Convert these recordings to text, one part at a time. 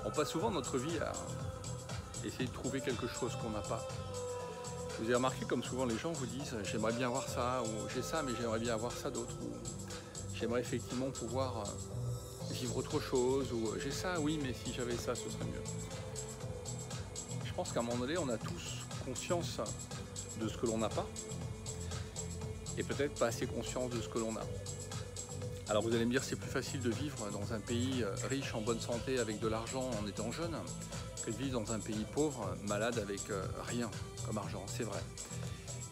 On passe souvent notre vie à essayer de trouver quelque chose qu'on n'a pas. Vous avez remarqué comme souvent les gens vous disent « j'aimerais bien avoir ça » ou « j'ai ça mais j'aimerais bien avoir ça d'autre » ou « j'aimerais effectivement pouvoir vivre autre chose » ou « j'ai ça, oui mais si j'avais ça ce serait mieux ». Je pense qu'à un moment donné on a tous conscience de ce que l'on n'a pas et peut-être pas assez conscience de ce que l'on a. Alors vous allez me dire c'est plus facile de vivre dans un pays riche, en bonne santé, avec de l'argent en étant jeune, que de vivre dans un pays pauvre, malade, avec rien comme argent, c'est vrai.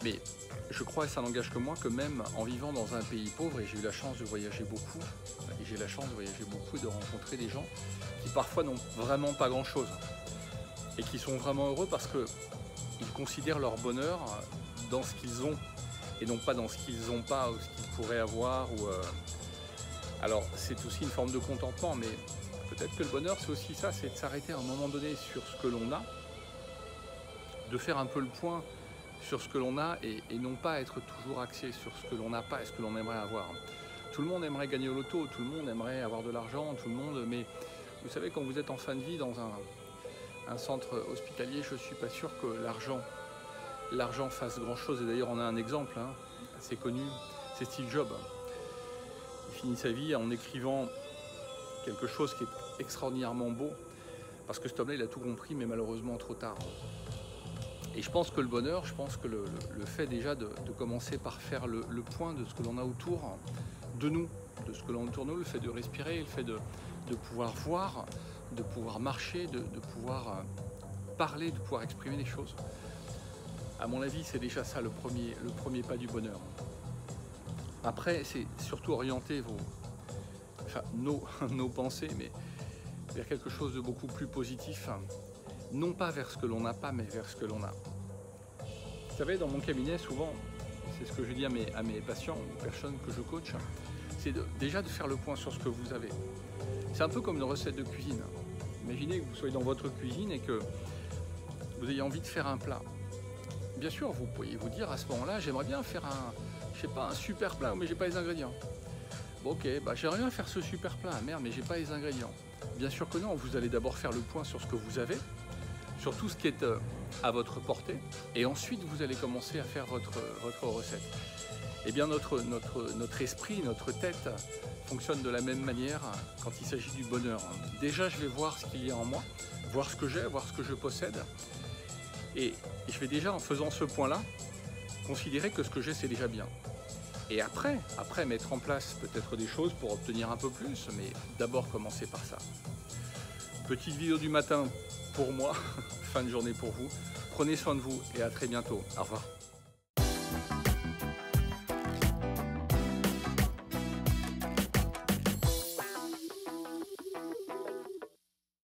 Mais je crois, et ça n'engage que moi, que même en vivant dans un pays pauvre, et j'ai eu la chance de voyager beaucoup, et de rencontrer des gens qui parfois n'ont vraiment pas grand-chose, et qui sont vraiment heureux parce qu'ils considèrent leur bonheur dans ce qu'ils ont, et non pas dans ce qu'ils n'ont pas, ou ce qu'ils pourraient avoir, ou... Alors c'est aussi une forme de contentement, mais peut-être que le bonheur c'est aussi ça, c'est de s'arrêter à un moment donné sur ce que l'on a, de faire un peu le point sur ce que l'on a et non pas être toujours axé sur ce que l'on n'a pas et ce que l'on aimerait avoir. Tout le monde aimerait gagner au loto, tout le monde aimerait avoir de l'argent, tout le monde, mais vous savez quand vous êtes en fin de vie dans un centre hospitalier, je ne suis pas sûr que l'argent fasse grand chose. Et d'ailleurs on a un exemple assez connu, c'est Steve Jobs. Il finit sa vie en écrivant quelque chose qui est extraordinairement beau, parce que cet homme-là, il a tout compris, mais malheureusement trop tard. Et je pense que le bonheur, je pense que le fait déjà de commencer par faire le point de ce que l'on a autour de nous, de ce que l'on a autour de nous, le fait de respirer, le fait de pouvoir voir, de pouvoir marcher, de pouvoir parler, de pouvoir exprimer des choses. À mon avis, c'est déjà ça le premier pas du bonheur. Après, c'est surtout orienter nos pensées, mais vers quelque chose de beaucoup plus positif, non pas vers ce que l'on n'a pas, mais vers ce que l'on a. Vous savez, dans mon cabinet, souvent, c'est ce que je dis à mes patients, aux personnes que je coach, c'est déjà de faire le point sur ce que vous avez. C'est un peu comme une recette de cuisine. Imaginez que vous soyez dans votre cuisine et que vous ayez envie de faire un plat. Bien sûr, vous pourriez vous dire à ce moment-là, j'aimerais bien faire un super plat, mais j'ai pas les ingrédients. Bon, ok, j'aimerais bien faire ce super plat, merde, mais j'ai pas les ingrédients. Bien sûr que non, vous allez d'abord faire le point sur ce que vous avez, sur tout ce qui est à votre portée, et ensuite vous allez commencer à faire votre recette. Eh bien notre esprit, notre tête fonctionne de la même manière quand il s'agit du bonheur. Déjà, je vais voir ce qu'il y a en moi, voir ce que j'ai, voir ce que je possède, et je vais déjà, en faisant ce point-là, considérer que ce que j'ai, c'est déjà bien. Et après, mettre en place peut-être des choses pour obtenir un peu plus, mais d'abord commencer par ça. Petite vidéo du matin pour moi, fin de journée pour vous. Prenez soin de vous et à très bientôt. Au revoir.